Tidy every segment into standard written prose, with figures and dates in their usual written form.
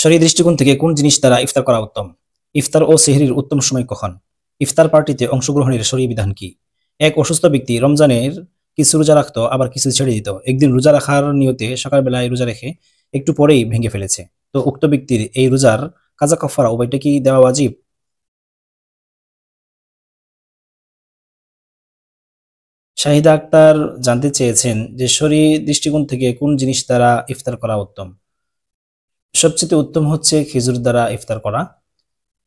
শরীয়ী দৃষ্টিকোণ থেকে কোন জিনিস দ্বারা ইফতার করা উত্তম? ইফতার ও সেহরির উত্তম সময় কখন? ইফতার পার্টিতে অংশগ্রহণের শরীয়ী বিধান কি? এক অসুস্থ ব্যক্তি রমজানের কিছু রোজা রাখতো, আবার কিছু ছেড়ে দিত। একদিন রোজা রাখার নিয়তে সকালবেলায় রোজা রেখে একটু পরেই ভেঙে ফেলেছে। তো উক্ত ব্যক্তির এই রোজার কাজা কাফারা উভয়টা কি দেওয়া ওয়াজিব? শাহিদা আক্তার জানতে চেয়েছেন যে শরীয়ী দৃষ্টিকোণ থেকে কোন জিনিস দ্বারা ইফতার করা উত্তম। সবচেয়ে উত্তম হচ্ছে খেজুর দ্বারা ইফতার করা,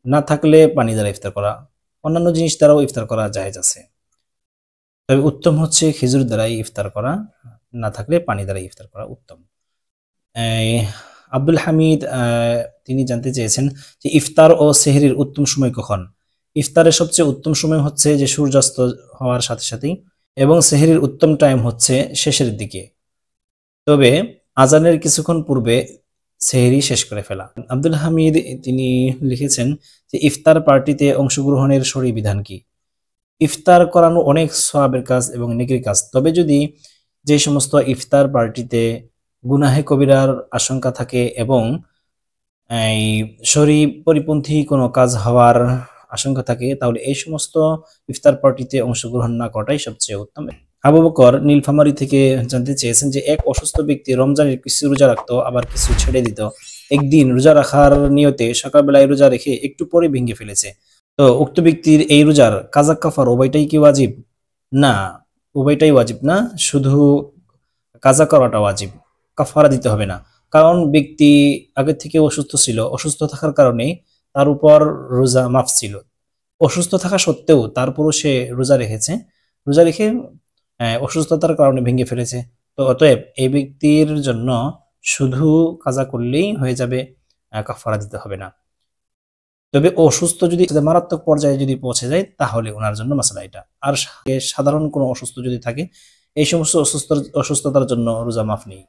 না থাকলে পানি দ্বারা ইফতার করা। অন্যান্য জিনিস দ্বারাও ইফতার করা জায়েজ আছে, তবে উত্তম হচ্ছে খেজুর দ্বারাই ইফতার করা, না থাকলে পানি দ্বারা ইফতার করা উত্তম। এই আব্দুল হামিদ তিনি জানতে চেয়েছেন যে ইফতার ও সেহরির উত্তম সময় কখন? ইফতারের সবচেয়ে উত্তম সময় হচ্ছে যে সূর্যাস্ত হওয়ার সাথে সাথেই, এবং সেহরির উত্তম টাইম হচ্ছে শেষের দিকে, তবে আজানের কিছুক্ষণ পূর্বে সেহরি শেষ করে ফেলা। আব্দুল হামিদ তিনি লিখেছেন যে ইফতার পার্টিতে অংশগ্রহণের শরীয়ী বিধান কি? ইফতার করানো অনেক সওয়াবের কাজ এবং নেকির কাজ, তবে যদি যে সমস্ত ইফতার পার্টিতে গুনাহে কবিরার আশঙ্কা থাকে এবং এই শরীয়ী পরিপন্থী কোনো কাজ হওয়ার আশঙ্কা থাকে, তাহলে এই সমস্ত ইফতার পার্টিতে অংশগ্রহণ না করাটাই সবচেয়ে উত্তম। আবু বকর নীলফামারী থেকে জানতে চেয়েছেন যে এক অসুস্থ ব্যক্তি রমজানের কিছু রোজা রাখতো, আবার কিছু ছেড়ে দিত। একদিন রোজা রাখার নিয়তে সকালবেলায় রোজা রেখে একটু পরে ভেঙে ফেলেছে। তো উক্ত ব্যক্তির এই রোজার কাজা কাফার উভয়টাই কি ওয়াজিব? না, উভয়টাই ওয়াজিব না, শুধু কাজা করাটা ওয়াজিব, কাফারা দিতে হবে না। কারণ ব্যক্তি আগে থেকে অসুস্থ ছিল, অসুস্থ থাকার কারণে তার উপর রোজা মাফ ছিল। অসুস্থ থাকা সত্ত্বেও তারপরও সে রোজা রেখেছে, রোজা রেখে অসুস্থতার কারণে ভেঙে ফেলেছে। তো অতএব এই ব্যক্তির জন্য শুধু কাজা করলেই হয়ে যাবে, কাফারা দিতে হবে না। তবে অসুস্থ যদি মারাত্মক পর্যায়ে যদি পৌঁছে যায়, তাহলে ওনার জন্য মাসলা এটা। আর সাধারণ কোনো অসুস্থ যদি থাকে, এই সমস্ত অসুস্থতার জন্য রোজা মাফ নেই।